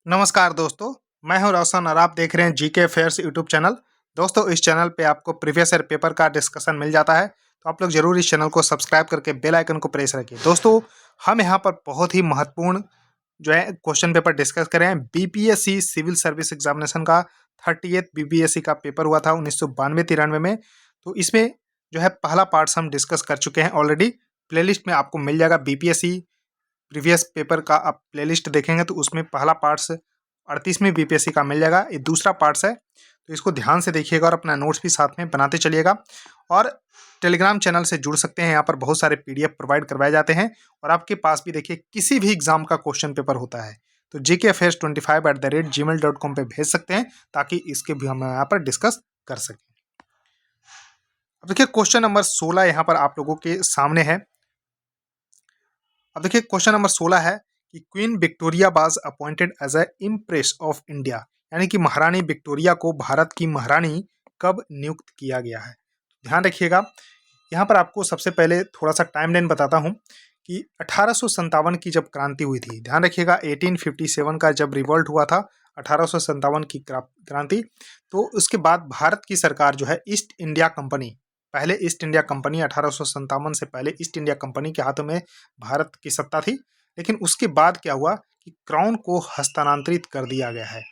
नमस्कार दोस्तों, मैं हूं रोशन और आप देख रहे हैं जीके फेयर्स यूट्यूब चैनल। दोस्तों, इस चैनल पे आपको प्रीवियस ईयर पेपर का डिस्कशन मिल जाता है, तो आप लोग जरूर इस चैनल को सब्सक्राइब करके बेल आइकन को प्रेस रखिए। दोस्तों, हम यहाँ पर बहुत ही महत्वपूर्ण जो है क्वेश्चन पेपर डिस्कस कर रहे हैं। बीपीएससी सिविल सर्विस एग्जामिनेशन का 30th बीपीएससी का पेपर हुआ था 1992-93 में। तो इसमें जो है पहला पार्ट्स हम डिस्कस कर चुके हैं ऑलरेडी। प्लेलिस्ट में आपको मिल जाएगा बीपीएससी प्रीवियस पेपर का। आप प्लेलिस्ट देखेंगे तो उसमें पहला पार्ट्स 38वें बीपीएससी का मिल जाएगा, ये दूसरा पार्ट्स है। तो इसको ध्यान से देखिएगा और अपना नोट्स भी साथ में बनाते चलिएगा। और टेलीग्राम चैनल से जुड़ सकते हैं, यहाँ पर बहुत सारे पीडीएफ प्रोवाइड करवाए जाते हैं। और आपके पास भी देखिए किसी भी एग्जाम का क्वेश्चन पेपर होता है तो gkfairs25@gmail.com पे भेज सकते हैं, ताकि इसके भी हम यहाँ पर डिस्कस कर सकें। अब देखिए क्वेश्चन नंबर 16 यहाँ पर आप लोगों के सामने है। अब देखिए क्वेश्चन नंबर 16 है कि queen Victoria was appointed as a empress of India, यानी कि महारानी विक्टोरिया को भारत की महारानी कब नियुक्त किया गया है। ध्यान रखिएगा, यहाँ पर आपको सबसे पहले थोड़ा सा टाइम लाइन बताता हूँ कि 1857 की जब क्रांति हुई थी, ध्यान रखिएगा 1857 का जब रिवोल्ट हुआ था, 1857 की क्रांति, तो उसके बाद भारत की सरकार जो है ईस्ट इंडिया कंपनी, पहले ईस्ट इंडिया कंपनी 1857 से पहले ईस्ट इंडिया कंपनी के हाथों में भारत की सत्ता थी। लेकिन उसके बाद क्या हुआ कि क्राउन को हस्तांतरित कर दिया गया है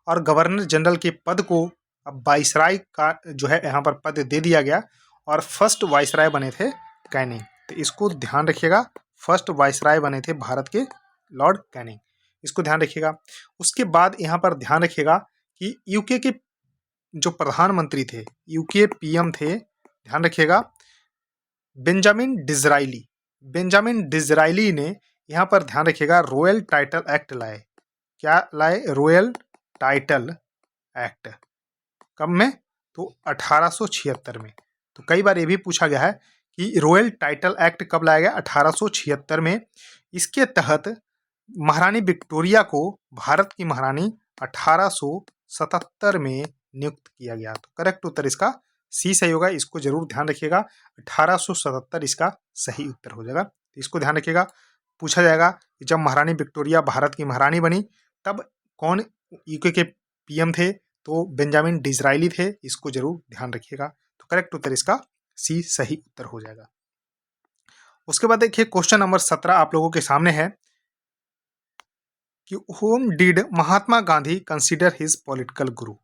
और गवर्नर जनरल के पद को अब वाइसराय का जो है यहाँ पर पद दे दिया गया और फर्स्ट वाइसराय बने थे कैनिंग। तो इसको ध्यान रखिएगा, फर्स्ट वाइसराय बने थे भारत के लॉर्ड कैनिंग, इसको ध्यान रखिएगा। उसके बाद यहाँ पर ध्यान रखिएगा कि यूके के जो प्रधानमंत्री थे, यूके पीएम थे, ध्यान रखिएगा बेंजामिन डिज़राइली, बेंजामिन डिज़राइली ने यहाँ पर ध्यान रखिएगा रॉयल टाइटल एक्ट लाए। क्या लाए? Royal title act. कब में? तो 1876 में। तो कई बार ये भी पूछा गया है कि रॉयल टाइटल एक्ट कब लाया गया? 1876 में। इसके तहत महारानी विक्टोरिया को भारत की महारानी 1877 में नियुक्त किया गया। तो करेक्ट उत्तर इसका सी सही होगा, इसको जरूर ध्यान रखिएगा। 1877 इसका सही उत्तर हो जाएगा। तो इसको ध्यान रखिएगा, पूछा जाएगा कि जब महारानी विक्टोरिया भारत की महारानी बनी तब कौन यूके के पीएम थे? तो बेंजामिन डिज़राइली थे, इसको जरूर ध्यान रखिएगा। तो करेक्ट उत्तर इसका सी सही उत्तर हो जाएगा। उसके बाद देखिए क्वेश्चन नंबर 17 आप लोगों के सामने है कि whom did Mahatma Gandhi consider his political गुरु,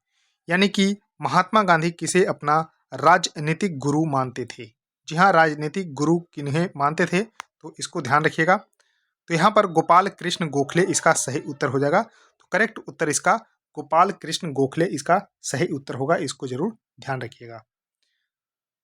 यानी कि महात्मा गांधी किसे अपना राजनीतिक गुरु मानते थे। जी हाँ, राजनीतिक गुरु किन्हें मानते थे, तो इसको ध्यान रखिएगा। तो यहाँ पर गोपाल कृष्ण गोखले इसका सही उत्तर हो जाएगा। तो करेक्ट उत्तर इसका गोपाल कृष्ण गोखले इसका सही उत्तर होगा, इसको जरूर ध्यान रखिएगा।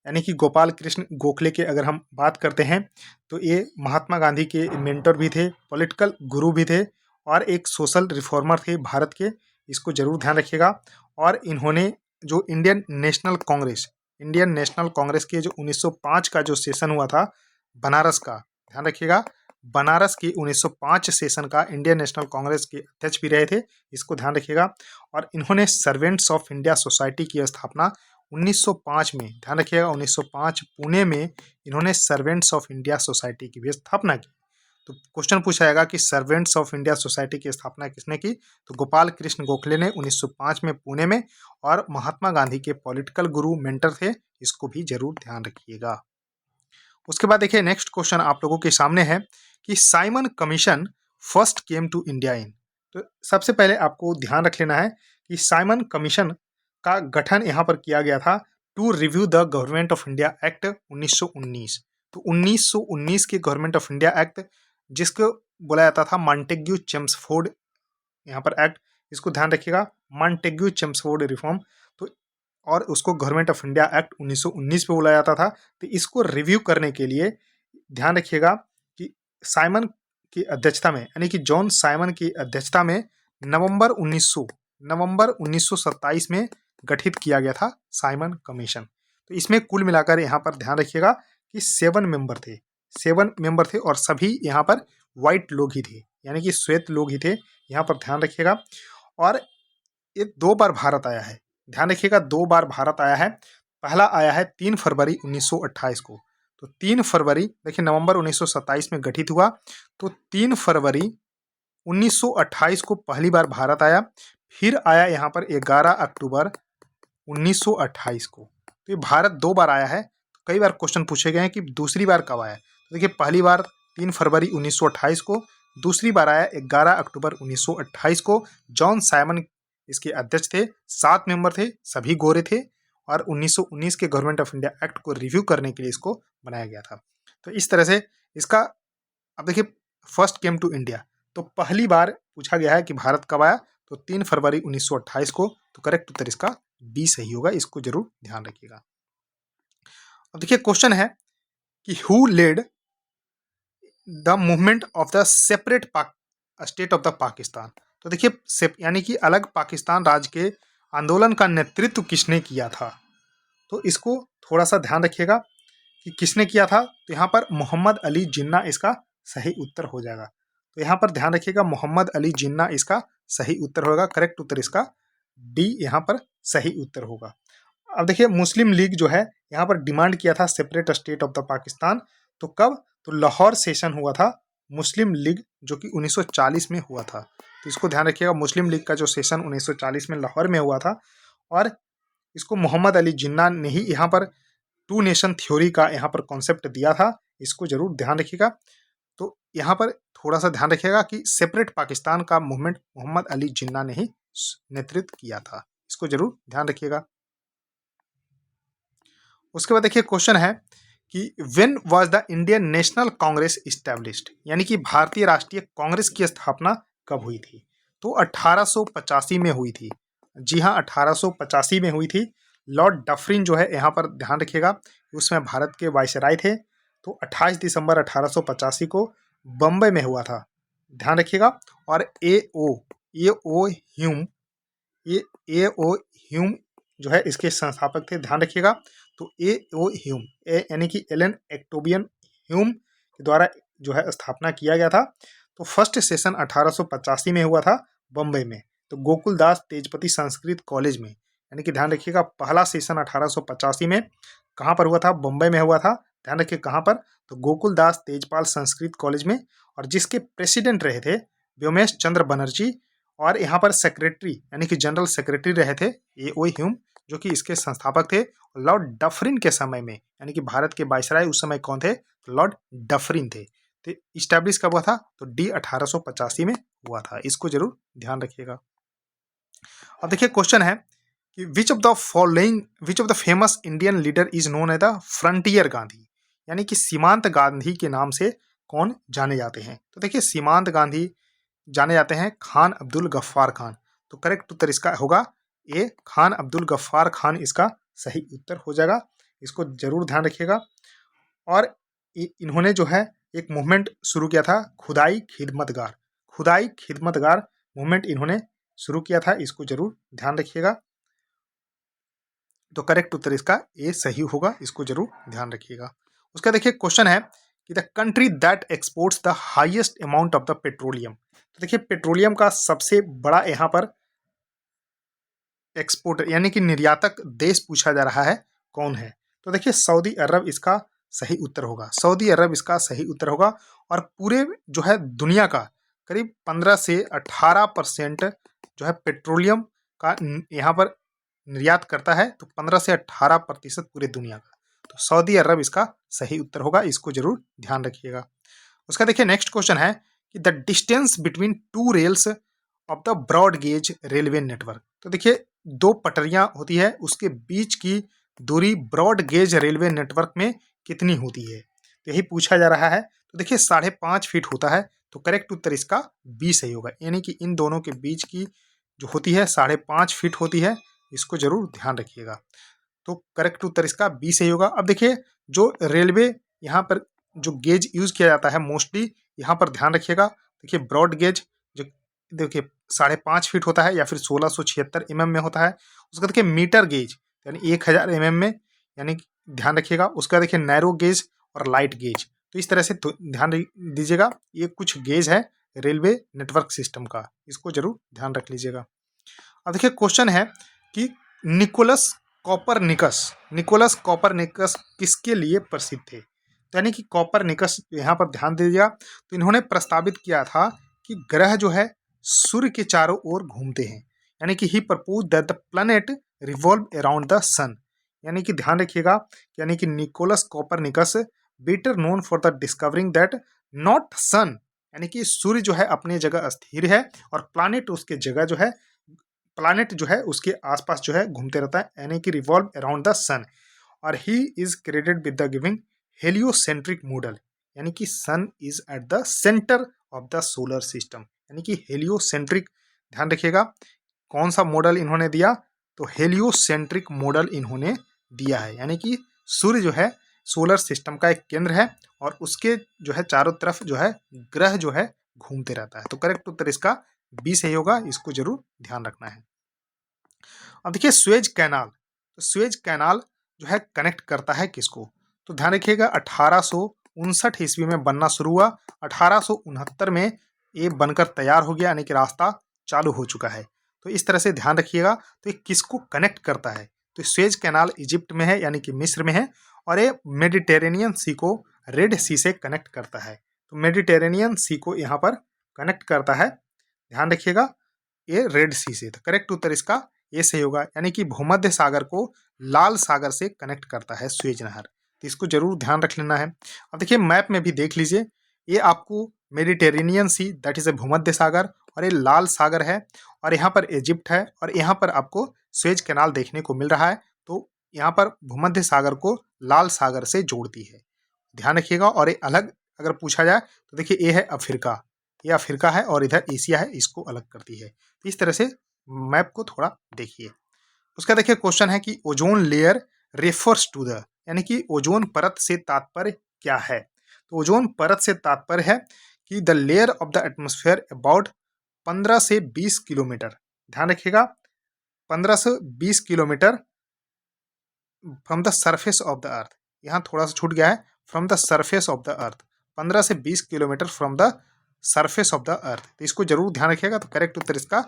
यानी कि गोपाल कृष्ण गोखले के अगर हम बात करते हैं तो ये महात्मा गांधी के मेंटर भी थे, पॉलिटिकल गुरु भी थे और एक सोशल रिफॉर्मर थे भारत के, इसको जरूर ध्यान रखिएगा। और इन्होंने जो इंडियन नेशनल कांग्रेस के जो 1905 का जो सेशन हुआ था बनारस का, ध्यान रखिएगा, बनारस की 1905 सेशन का इंडियन नेशनल कांग्रेस के अध्यक्ष भी रहे थे, इसको ध्यान रखिएगा। और इन्होंने सर्वेंट्स ऑफ इंडिया सोसाइटी की स्थापना 1905 में, ध्यान रखिएगा 1905 पुणे में इन्होंने सर्वेंट्स ऑफ इंडिया सोसाइटी की भी स्थापना की। तो क्वेश्चन पूछा जाएगा कि सर्वेंट्स ऑफ इंडिया सोसाइटी की स्थापना किसने की? तो गोपाल कृष्ण गोखले ने 1905 में पुणे में, और महात्मा गांधी के पॉलिटिकल गुरु मेंटर थे, इसको भी जरूर ध्यान रखिएगा। उसके बाद देखिए नेक्स्ट क्वेश्चन आप लोगों के सामने है कि Simon commission first came to India in. तो सबसे पहले आपको ध्यान रख लेना है कि साइमन कमीशन का गठन यहाँ पर किया गया था to review the government of India act 1919। तो 1919 के गवर्नमेंट ऑफ इंडिया एक्ट, जिसको बोला जाता था मॉन्टेग्यू चेम्सफोर्ड यहाँ पर एक्ट, इसको ध्यान रखिएगा, मॉन्टेग्यू चेम्सफोर्ड रिफॉर्म। तो और उसको गवर्नमेंट ऑफ इंडिया एक्ट 1919 पे बोला जाता था। तो इसको रिव्यू करने के लिए ध्यान रखिएगा कि साइमन की अध्यक्षता में, यानी कि जॉन साइमन की अध्यक्षता में नवंबर 1927 में गठित किया गया था साइमन कमीशन। तो इसमें कुल मिलाकर यहाँ पर ध्यान रखिएगा कि 7 मेंबर थे और सभी यहाँ पर वाइट लोग ही थे, यानी कि श्वेत लोग ही थे, यहाँ पर ध्यान रखिएगा। और ये 2 बार भारत आया है, ध्यान रखिएगा 2 बार भारत आया है। पहला आया है 3 फरवरी 1928 को। तो 3 फरवरी, देखिए नवंबर 1927 में गठित हुआ, तो 3 फरवरी 1928 को पहली बार भारत आया, फिर आया यहाँ पर 11 अक्टूबर 1928 को। तो ये भारत 2 बार आया है। कई बार क्वेश्चन पूछे गए हैं कि दूसरी बार कब आया। तो देखिए पहली बार 3 फरवरी 1928 को, दूसरी बार आया 11 अक्टूबर 1928 को। जॉन साइमन इसके अध्यक्ष थे, 7 मेंबर थे, सभी गोरे थे और 1919 के गवर्नमेंट ऑफ इंडिया एक्ट को रिव्यू करने के लिए इसको बनाया गया था। तो इस तरह से इसका, अब देखिए फर्स्ट केम टू इंडिया, तो पहली बार पूछा गया है कि भारत कब आया, तो 3 फरवरी 1928 को। तो करेक्ट उत्तर इसका बी सही होगा, इसको जरूर ध्यान रखिएगा। अब देखिए क्वेश्चन है कि who led the movement of the separate state of the Pakistan. तो देखिए यानी कि अलग पाकिस्तान राज्य के आंदोलन का नेतृत्व किसने किया था। तो इसको थोड़ा सा ध्यान रखिएगा कि किसने किया था। तो यहाँ पर मोहम्मद अली जिन्ना इसका सही उत्तर हो जाएगा। तो यहाँ पर ध्यान रखिएगा, मोहम्मद अली जिन्ना इसका सही उत्तर होगा। करेक्ट उत्तर इसका डी यहाँ पर सही उत्तर होगा। अब देखिए मुस्लिम लीग जो है यहाँ पर डिमांड किया था separate state of the Pakistan. तो कब, तो लाहौर सेशन हुआ था मुस्लिम लीग, जो कि 1940 में हुआ था। तो इसको ध्यान रखिएगा, मुस्लिम लीग का जो सेशन 1940 में लाहौर में हुआ था और इसको मोहम्मद अली जिन्ना ने ही यहाँ पर 2 नेशन थ्योरी का यहाँ पर कॉन्सेप्ट दिया था। इसको जरूर ध्यान रखिएगा। तो यहाँ पर थोड़ा सा ध्यान रखिएगा कि सेपरेट पाकिस्तान का मूवमेंट मोहम्मद अली जिन्ना ने ही नेतृत्व किया था। इसको जरूर ध्यान रखिएगा। उसके बाद देखिए क्वेश्चन है कि when was the Indian national Congress established, यानी कि भारतीय राष्ट्रीय कांग्रेस की स्थापना कब हुई थी। तो 1885 में हुई थी। जी हाँ, 1885 में हुई थी। लॉर्ड डफरिन जो है यहाँ पर ध्यान रखिएगा, उसमें भारत के वायसराय थे। तो 28 दिसंबर 1885 को बम्बई में हुआ था, ध्यान रखिएगा। और ए ओ ह्यूम जो है इसके संस्थापक थे, ध्यान रखिएगा। तो ए ओ ह्यूम यानी कि एलन एक्टोबियन ह्यूम के द्वारा जो है स्थापना किया गया था। तो फर्स्ट सेशन 1885 में हुआ था बम्बई में, तो गोकुल दास तेजपति संस्कृत कॉलेज में। यानी कि ध्यान रखिएगा पहला सेशन 1885 में कहाँ पर हुआ था, बम्बई में हुआ था। ध्यान रखिए कहाँ पर, तो गोकुल दास तेजपाल संस्कृत कॉलेज में। और जिसके प्रेसिडेंट रहे थे व्योमेश चंद्र बनर्जी, और यहाँ पर सेक्रेटरी यानी कि जनरल सेक्रेटरी रहे थे ए ओ ह्यूम, जो कि इसके संस्थापक थे। लॉर्ड डफरिन के समय में, यानी कि भारत के वायसराय उस समय कौन थे, तो लॉर्ड डफरिन थे। तो इस्टेब्लिश कब हुआ था, तो डी 1885 में हुआ था। इसको जरूर ध्यान रखिएगा। अब देखिए क्वेश्चन है कि which of the famous Indian leader is known as the frontier Gandhi, यानी कि सीमांत गांधी के नाम से कौन जाने जाते हैं। तो देखिए सीमांत गांधी जाने जाते हैं खान अब्दुल गफ्फार खान। तो करेक्ट उत्तर इसका होगा ए, खान अब्दुल गफ्फार खान इसका सही उत्तर हो जाएगा। इसको जरूर ध्यान रखिएगा। और इन्होंने जो है एक मूवमेंट शुरू किया था, खुदाई खिदमतगार मूवमेंट इन्होंने शुरू किया था। इसको जरूर ध्यान रखिएगा। तो करेक्ट उत्तर इसका ए सही होगा, इसको जरूर ध्यान रखिएगा। उसका देखिए क्वेश्चन है कि the country that exports the highest amount of the petroleum. तो देखिए पेट्रोलियम का सबसे बड़ा यहाँ पर एक्सपोर्टर यानी कि निर्यातक देश पूछा जा रहा है, कौन है। तो देखिए सऊदी अरब इसका सही उत्तर होगा, सऊदी अरब इसका सही उत्तर होगा। और पूरे जो है दुनिया का करीब 15 से 18% जो है पेट्रोलियम का यहाँ पर निर्यात करता है। तो 15 से 18% पूरे दुनिया का, तो सऊदी अरब इसका सही उत्तर होगा। इसको जरूर ध्यान रखिएगा। उसका देखिए नेक्स्ट क्वेश्चन है कि the distance between 2 rails of the broad gauge railway network. तो देखिए 2 पटरियां होती है, उसके बीच की दूरी ब्रॉड गेज रेलवे नेटवर्क में कितनी होती है, तो यही पूछा जा रहा है। तो देखिए 5.5 फीट होता है। तो करेक्ट उत्तर इसका बी सही होगा, यानी कि इन दोनों के बीच की जो होती है 5.5 फीट होती है। इसको जरूर ध्यान रखिएगा। तो करेक्ट उत्तर इसका बी सही होगा। अब देखिए जो रेलवे यहाँ पर जो गेज यूज किया जाता है मोस्टली, यहाँ पर ध्यान रखिएगा। देखिए ब्रॉड गेज जो देखिए 5.5 फीट होता है या फिर 1676 mm में होता है। उसका देखिए मीटर गेज यानी 1000 mm में, यानी ध्यान रखिएगा। उसका देखिए नैरो गेज और लाइट गेज। तो इस तरह से ध्यान दीजिएगा, ये कुछ गेज है रेलवे नेटवर्क सिस्टम का, इसको जरूर ध्यान रख लीजिएगा। अब देखिए क्वेश्चन है कि निकोलस कॉपरनिकस किसके लिए प्रसिद्ध थे। तो यानी कि कॉपरनिकस यहाँ पर ध्यान दीजिएगा। तो इन्होंने प्रस्तावित किया था कि ग्रह जो है सूर्य के चारों ओर घूमते हैं, यानी कि he propose that the planet revolve around the sun, यानी कि ध्यान रखिएगा, यानी कि Nicolaus Copernicus better known for the discovering that not sun, यानी कि सूर्य जो है अपनी जगह स्थिर है और प्लैनेट उसके जगह जो है, प्लैनेट जो है उसके आसपास जो है घूमते रहता है, यानी कि रिवॉल्व अराउंड द सन। और he is credited with the giving heliocentric model, यानी कि sun is at the centre of the solar system, यानी कि हेलियोसेंट्रिक, ध्यान रखिएगा कौन सा मॉडल इन्होंने दिया, तो हेलियोसेंट्रिक मॉडल इन्होंने दिया है, यानी कि सूर्य जो है सोलर सिस्टम का एक केंद्र है और उसके जो है चारों तरफ जो है ग्रह जो है घूमते रहता है। तो करेक्ट उत्तर इसका बी सही होगा, इसको जरूर ध्यान रखना है। अब देखिए स्वेज कैनाल, तो स्वेज कैनाल जो है कनेक्ट करता है किसको, तो ध्यान रखिएगा 1859 ईस्वी में बनना शुरू हुआ, 1869 में ये बनकर तैयार हो गया, यानी कि रास्ता चालू हो चुका है। तो इस तरह से ध्यान रखिएगा, तो ये किसको कनेक्ट करता है, तो स्वेज कैनाल इजिप्ट में है, यानी कि मिस्र में है, और ये मेडिटेरेनियन सी को रेड सी से कनेक्ट करता है। तो मेडिटेरेनियन सी को यहाँ पर कनेक्ट करता है, ध्यान रखिएगा ये रेड सी से। तो करेक्ट उत्तर इसका ये सही होगा, यानी कि भूमध्य सागर को लाल सागर से कनेक्ट करता है स्वेज नहर। तो इसको जरूर ध्यान रख लेना है। अब देखिए मैप में भी देख लीजिए, ये आपको Mediterranean see that is a भूमध्य सागर, और ये लाल सागर है, और यहाँ पर इजिप्ट है, और यहाँ पर आपको स्वेज कैनाल देखने को मिल रहा है। तो यहाँ पर भूमध्य सागर को लाल सागर से जोड़ती है, ध्यान रखिएगा। और ये अलग अगर पूछा जाए तो देखिए ये है अफ्रीका, ये अफ्रीका है, और इधर एशिया है, इसको अलग करती है। तो इस तरह से मैप को थोड़ा देखिए। उसका देखिए क्वेश्चन है कि ozone layer refers to the, यानी कि ओजोन परत से तात्पर्य क्या है, तो ओजोन परत से तात्पर्य है कि the layer of the atmosphere about 15 से 20 किलोमीटर, ध्यान रखिएगा 15 से 20 kilometre from the surface of the अर्थ, यहाँ थोड़ा सा छूट गया है, from the surface of the अर्थ, 15 से 20 kilometre from the surface of the अर्थ। तो इसको जरूर ध्यान रखिएगा, तो करेक्ट उत्तर इसका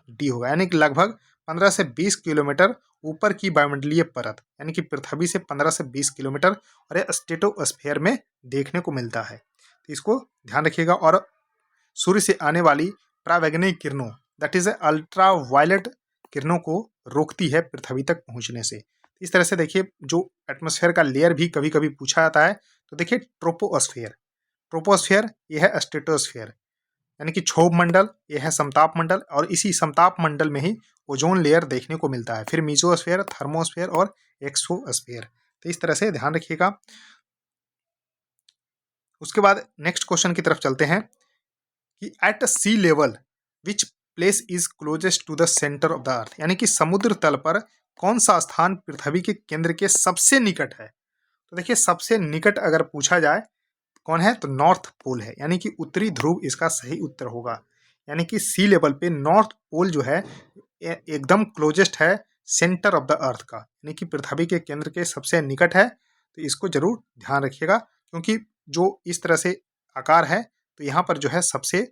डी होगा, यानी कि लगभग 15 से 20 किलोमीटर ऊपर की वायुमंडलीय परत, यानी कि पृथ्वी से 15 से 20 किलोमीटर, और ये स्ट्रेटोस्फेयर में देखने को मिलता है। तो इसको ध्यान रखिएगा। और सूर्य से आने वाली परावैंगनिक किरणों दैट इज अल्ट्रा वायलेट किरणों को रोकती है पृथ्वी तक पहुंचने से। इस तरह से देखिए जो एटमॉस्फेयर का लेयर भी कभी कभी पूछा जाता है, तो देखिए ट्रोपोस्फेयर, ट्रोपोस्फेयर यह है स्ट्रेटोस्फेयर, यानी कि क्षोभ मंडल, यह है समताप मंडल, और इसी समताप मंडल में ही ओजोन लेयर देखने को मिलता है। फिर मीजोस्फेयर, थर्मोस्फेयर और एक्सोस्फेयर। तो इस तरह से ध्यान रखिएगा। उसके बाद नेक्स्ट क्वेश्चन की तरफ चलते हैं कि at sea level which place is closest to the centre of the earth, यानी कि समुद्र तल पर कौन सा स्थान पृथ्वी के केंद्र के सबसे निकट है। तो देखिए सबसे निकट अगर पूछा जाए कौन है, तो नॉर्थ पोल है, यानी कि उत्तरी ध्रुव इसका सही उत्तर होगा। यानी कि सी लेवल पे नॉर्थ पोल जो है एकदम क्लोजेस्ट है सेंटर ऑफ द अर्थ का, यानी कि पृथ्वी के केंद्र के सबसे निकट है। तो इसको जरूर ध्यान रखिएगा, क्योंकि जो इस तरह से आकार है तो यहाँ पर जो है सबसे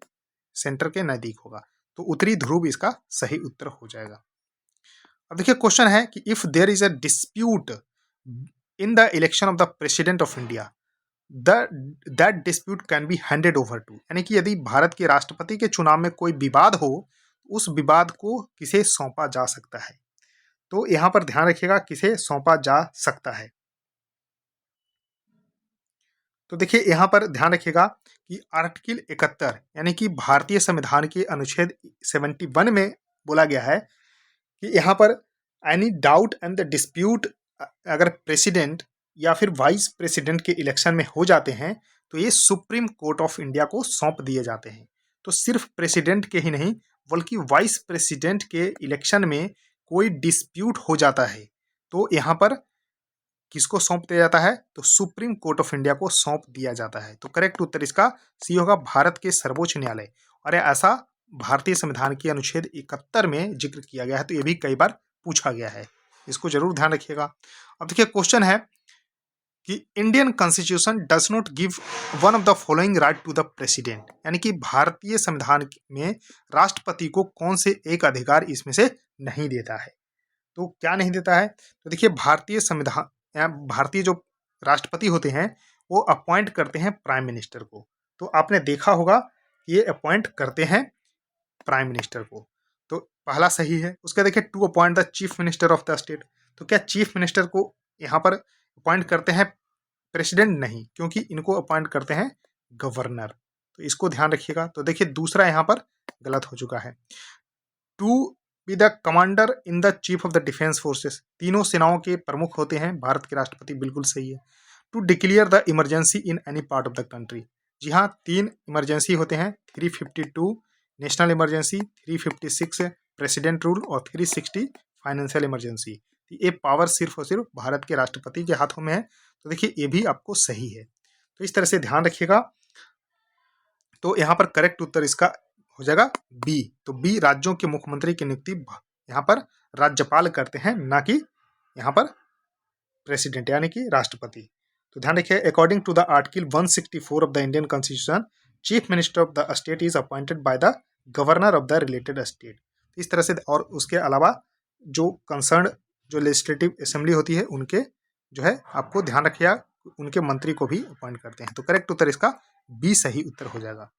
सेंटर के नजदीक होगा। तो उत्तरी ध्रुव इसका सही उत्तर हो जाएगा। अब देखिए क्वेश्चन है कि if there is a dispute in the election of the president of India that dispute can be handed over to, यानी कि यदि भारत के राष्ट्रपति के चुनाव में कोई विवाद हो, उस विवाद को किसे सौंपा जा सकता है। तो यहां पर ध्यान रखिएगा किसे सौंपा जा सकता है। तो देखिए यहां पर ध्यान रखिएगा कि आर्टिकल 71 यानी कि भारतीय संविधान के अनुच्छेद 71 में बोला गया है कि यहाँ पर any doubt and the dispute अगर प्रेसिडेंट या फिर वाइस प्रेसिडेंट के इलेक्शन में हो जाते हैं तो ये सुप्रीम कोर्ट ऑफ इंडिया को सौंप दिए जाते हैं। तो सिर्फ प्रेसिडेंट के ही नहीं बल्कि वाइस प्रेसिडेंट के इलेक्शन में कोई डिस्प्यूट हो जाता है तो यहाँ पर किसको सौंप दिया जाता है, तो सुप्रीम कोर्ट ऑफ इंडिया को सौंप दिया जाता है। तो करेक्ट उत्तर इसका सी होगा, भारत के सर्वोच्च न्यायालय। और ऐसा भारतीय संविधान के अनुच्छेद 71 में जिक्र किया गया है, तो ये भी कई बार पूछा गया है, इसको जरूर ध्यान रखिएगा। अब देखिए क्वेश्चन है कि Indian constitution does not give one of the following right to the president, यानी कि भारतीय संविधान में राष्ट्रपति को कौन से एक अधिकार इसमें से नहीं देता है। तो क्या नहीं देता है, तो देखिए भारतीय संविधान भारतीय जो राष्ट्रपति होते हैं वो अपॉइंट करते हैं प्राइम मिनिस्टर को। तो आपने देखा होगा कि ये अपॉइंट करते हैं प्राइम मिनिस्टर को। तो पहला सही है। उसका देखिए to appoint the chief minister of the state, तो क्या चीफ मिनिस्टर को यहाँ पर अपॉइंट करते हैं प्रेसिडेंट? नहीं, क्योंकि इनको अपॉइंट करते हैं गवर्नर। तो इसको ध्यान रखिएगा। तो देखिए दूसरा यहाँ पर गलत हो चुका है। To be the commander in the chief of the defence forces, तीनों सेनाओं के प्रमुख होते हैं भारत के राष्ट्रपति, बिल्कुल सही है। To declare the emergency in any part of the country, जी हाँ, 3 इमरजेंसी होते हैं, 352 नेशनल इमरजेंसी, 356 प्रेसिडेंट रूल और 360 फाइनेंशियल इमरजेंसी। ये पावर सिर्फ और सिर्फ भारत के राष्ट्रपति के हाथों में है। तो देखिए ये भी आपको सही है। तो इस तरह से ध्यान रखिएगा। तो यहाँ पर करेक्ट उत्तर इसका हो जाएगा बी। तो बी, राज्यों के मुख्यमंत्री की नियुक्ति यहाँ पर राज्यपाल करते हैं, ना कि यहाँ पर प्रेसिडेंट यानी कि राष्ट्रपति। तो ध्यान रखिए, according to the article 164 of the Indian constitution, chief minister of the state is appointed by the governor of the related state. इस तरह से, और उसके अलावा जो कंसर्न जो लेजिस्लेटिव असेंबली होती है उनके जो है आपको ध्यान रखिएगा, उनके मंत्री को भी अपॉइंट करते हैं। तो करेक्ट उत्तर इसका बी सही उत्तर हो जाएगा।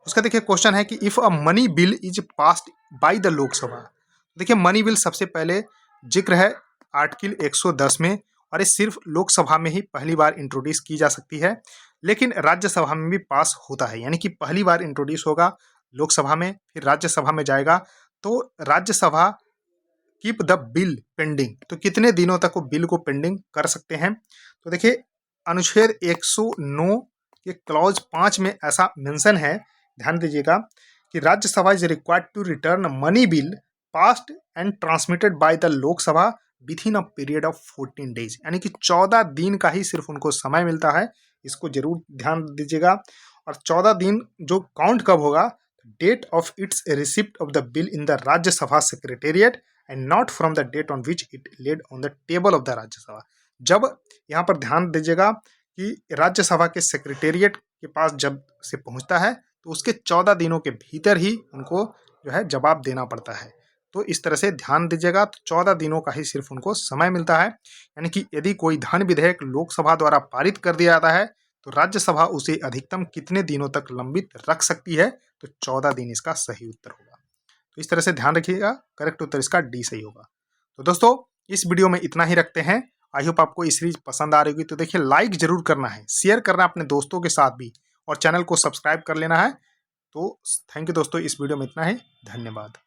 उसका देखिए क्वेश्चन है कि if a money bill is passed by the Lok Sabha. देखिए मनी बिल सबसे पहले जिक्र है आर्टिकल 110 में, और ये सिर्फ लोकसभा में ही पहली बार इंट्रोड्यूस की जा सकती है, लेकिन राज्यसभा में भी पास होता है। यानी कि पहली बार इंट्रोड्यूस होगा लोकसभा में, फिर राज्यसभा में जाएगा। तो Rajya Sabha keep the bill pending, तो कितने दिनों तक वो बिल को पेंडिंग कर सकते हैं? तो देखिए अनुच्छेद 109 के क्लॉज 5 में ऐसा मेंशन है, ध्यान दीजिएगा, कि Rajya Sabha is required to return money bill passed and transmitted by the Lok Sabha within a period of 14 days. यानी कि 14 दिन का ही सिर्फ उनको समय मिलता है। इसको जरूर ध्यान दीजिएगा। और 14 दिन जो काउंट कब होगा? Date of its receipt of the bill in the Rajya Sabha secretariat and not from the date on which it laid on the table of the Rajya Sabha. जब यहाँ पर ध्यान दीजिएगा कि राज्यसभा के सेक्रेटेरिएट के पास जब से पहुँचता है तो उसके 14 दिनों के भीतर ही उनको जो है जवाब देना पड़ता है। तो इस तरह से ध्यान दीजिएगा, तो 14 दिनों का ही सिर्फ उनको समय मिलता है। यानी कि यदि कोई धन विधेयक लोकसभा द्वारा पारित कर दिया जाता है तो राज्यसभा उसे अधिकतम कितने दिनों तक लंबित रख सकती है? तो 14 दिन इसका सही उत्तर होगा। तो इस तरह से ध्यान रखिएगा, करेक्ट उत्तर इसका डी सही होगा। तो दोस्तों इस वीडियो में इतना ही रखते हैं। आई होप आपको ये सीरीज पसंद आ रही होगी। तो देखिए लाइक जरूर करना है, शेयर करना अपने दोस्तों के साथ भी, और चैनल को सब्सक्राइब कर लेना है। तो थैंक यू दोस्तों, इस वीडियो में इतना ही, धन्यवाद।